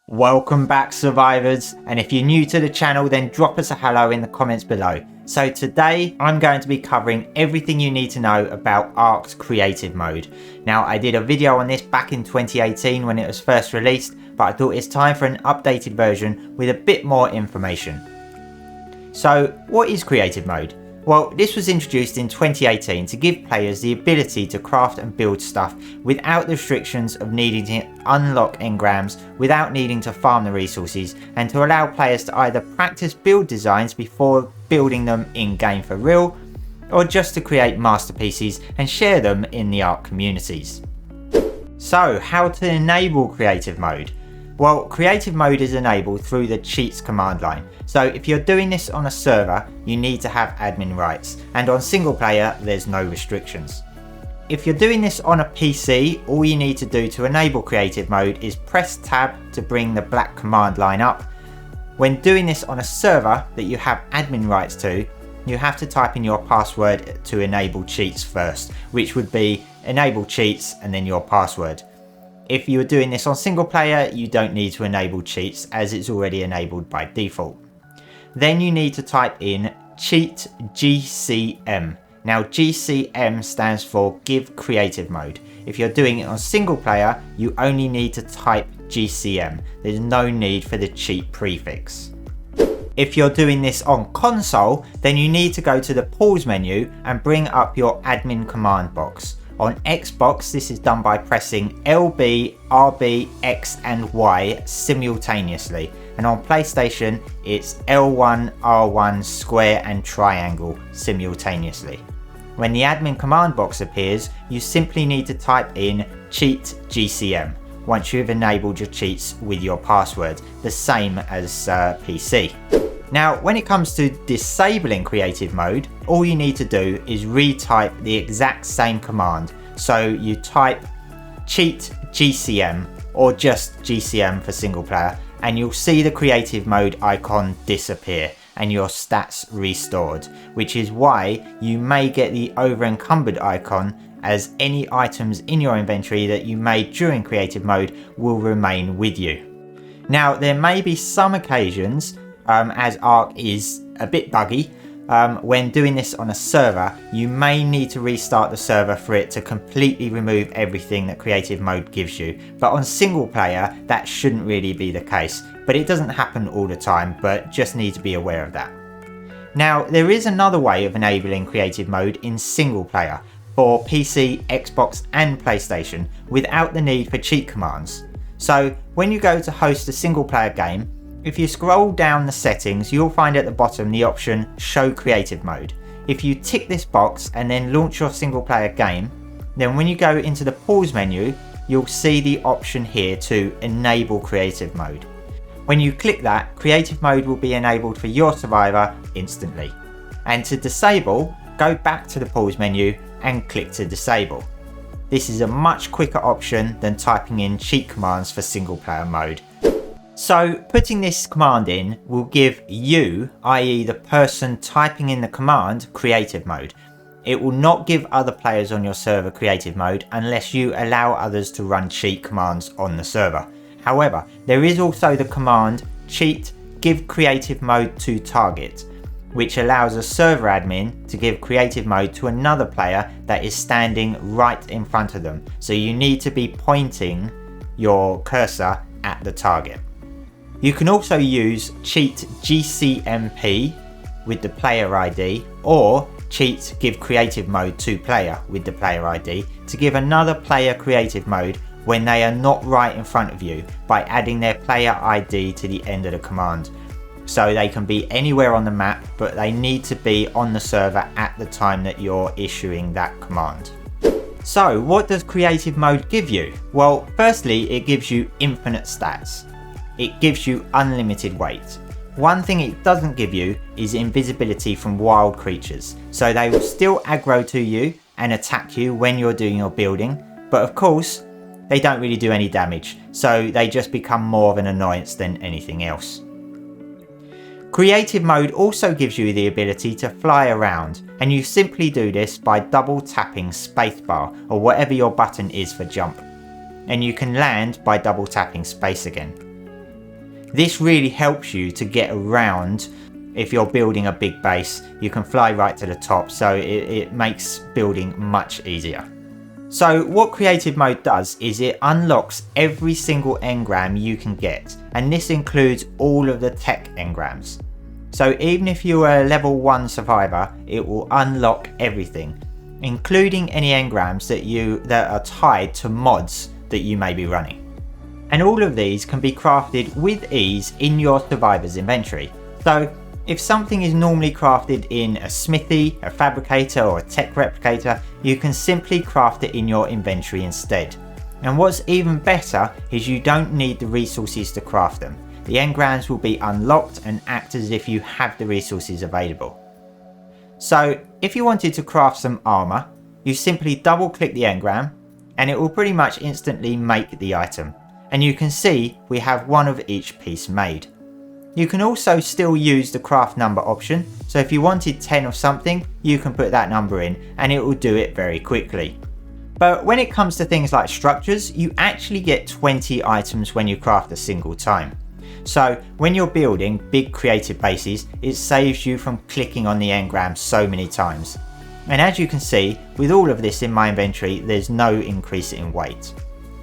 Welcome back, survivors, and if you're new to the channel then drop us a hello in the comments below. So today I'm going to be covering everything you need to know about ARK's creative mode. Now, I did a video on this back in 2018 when it was first released, but I thought it's time for an updated version with a bit more information. So what is creative mode? Well, this was introduced in 2018 to give players the ability to craft and build stuff without the restrictions of needing to unlock engrams, without needing to farm the resources, and to allow players to either practice build designs before building them in-game for real, or just to create masterpieces and share them in the ARK communities. So, how to enable creative mode? Well, creative mode is enabled through the cheats command line. So if you're doing this on a server, you need to have admin rights, and on single player, there's no restrictions. If you're doing this on a PC, all you need to do to enable creative mode is press tab to bring the black command line up. When doing this on a server that you have admin rights to, you have to type in your password to enable cheats first, which would be enable cheats and then your password. If you are doing this on single player, you don't need to enable cheats as it's already enabled by default. Then you need to type in cheat GCM. Now GCM stands for give creative mode. If you're doing it on single player, you only need to type GCM. There's no need for the cheat prefix. If you're doing this on console, then you need to go to the pause menu and bring up your admin command box. On Xbox, this is done by pressing LB, RB, X and Y simultaneously. And on PlayStation, it's L1, R1, square and triangle simultaneously. When the admin command box appears, you simply need to type in cheat GCM once you've enabled your cheats with your password, the same as PC. Now, when it comes to disabling creative mode, all you need to do is retype the exact same command. So you type cheat GCM or just GCM for single player, and you'll see the creative mode icon disappear and your stats restored, which is why you may get the over encumbered icon, as any items in your inventory that you made during creative mode will remain with you. Now, there may be some occasions as ARK is a bit buggy, when doing this on a server, you may need to restart the server for it to completely remove everything that creative mode gives you. But on single player, that shouldn't really be the case. But it doesn't happen all the time, but just need to be aware of that. Now, there is another way of enabling creative mode in single player for PC, Xbox and PlayStation without the need for cheat commands. So when you go to host a single player game, if you scroll down the settings, you'll find at the bottom the option Show Creative Mode. If you tick this box and then launch your single player game, then when you go into the pause menu, you'll see the option here to Enable Creative Mode. When you click that, Creative Mode will be enabled for your survivor instantly. And to disable, go back to the pause menu and click to disable. This is a much quicker option than typing in cheat commands for single player mode. So putting this command in will give you, i.e. the person typing in the command, creative mode. It will not give other players on your server creative mode unless you allow others to run cheat commands on the server. However, there is also the command cheat give creative mode to target, which allows a server admin to give creative mode to another player that is standing right in front of them. So you need to be pointing your cursor at the target. You can also use cheat GCMP with the player ID or cheat give creative mode to player with the player ID to give another player creative mode when they are not right in front of you by adding their player ID to the end of the command. So they can be anywhere on the map, but they need to be on the server at the time that you're issuing that command. So what does creative mode give you? Well, firstly, it gives you infinite stats. It gives you unlimited weight. One thing it doesn't give you is invisibility from wild creatures, so they will still aggro to you and attack you when you're doing your building, but of course they don't really do any damage, so they just become more of an annoyance than anything else. Creative mode also gives you the ability to fly around, and you simply do this by double tapping spacebar or whatever your button is for jump, and you can land by double tapping space again. This really helps you to get around. If you're building a big base, you can fly right to the top, so it makes building much easier. So what creative mode does is it unlocks every single engram you can get, and this includes all of the tech engrams. So even if you are a level 1 survivor, it will unlock everything, including any engrams that are tied to mods that you may be running. And all of these can be crafted with ease in your survivor's inventory. So if something is normally crafted in a smithy, a fabricator or a tech replicator, you can simply craft it in your inventory instead. And what's even better is you don't need the resources to craft them. The engrams will be unlocked and act as if you have the resources available. So if you wanted to craft some armor, you simply double click the engram and it will pretty much instantly make the item. And you can see we have one of each piece made. You can also still use the craft number option, so if you wanted 10 of something, you can put that number in and it will do it very quickly. But when it comes to things like structures, you actually get 20 items when you craft a single time. So when you're building big creative bases, it saves you from clicking on the engram so many times. And as you can see, with all of this in my inventory, there's no increase in weight.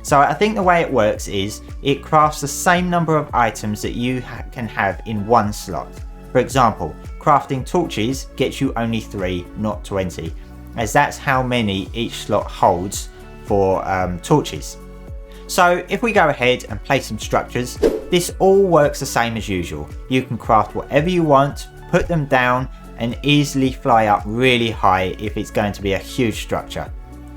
So I think the way it works is it crafts the same number of items that you can have in one slot. For example, crafting torches gets you only 3, not 20, as that's how many each slot holds for torches. So if we go ahead and place some structures, this all works the same as usual. You can craft whatever you want, put them down and easily fly up really high if it's going to be a huge structure.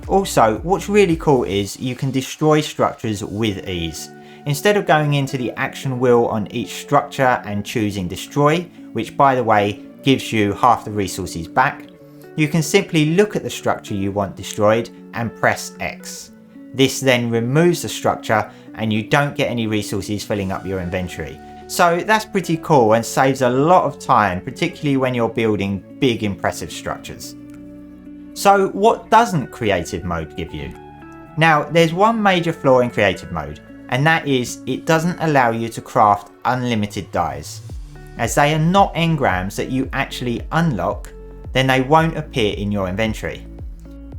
Also, what's really cool is you can destroy structures with ease. Instead of going into the action wheel on each structure and choosing destroy, which by the way gives you half the resources back, you can simply look at the structure you want destroyed and press X. This then removes the structure and you don't get any resources filling up your inventory. So that's pretty cool and saves a lot of time, particularly when you're building big impressive structures. So what doesn't creative mode give you? Now there's one major flaw in creative mode, and that is it doesn't allow you to craft unlimited dies. As they are not engrams that you actually unlock, then they won't appear in your inventory.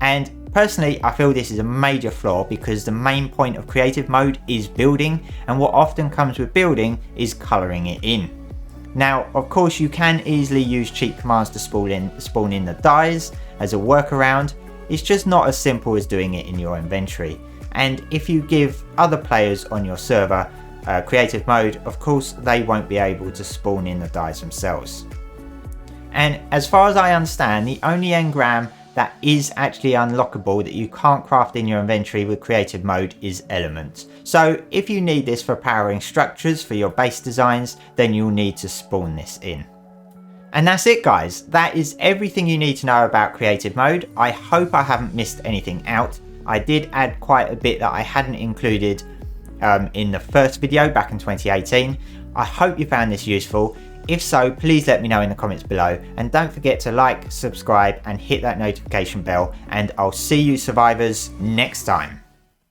And personally, I feel this is a major flaw because the main point of creative mode is building, and what often comes with building is colouring it in. Now, of course, you can easily use cheat commands to spawn in the dies as a workaround. It's just not as simple as doing it in your inventory. And if you give other players on your server creative mode, of course, they won't be able to spawn in the dies themselves. And as far as I understand, the only engram that is actually unlockable that you can't craft in your inventory with creative mode is elements. So if you need this for powering structures for your base designs, then you'll need to spawn this in. And that's it guys, that is everything you need to know about creative mode. I hope I haven't missed anything out. I did add quite a bit that I hadn't included in the first video back in 2018. I hope you found this useful. If so, please let me know in the comments below, and don't forget to like, subscribe and hit that notification bell, and I'll see you survivors next time.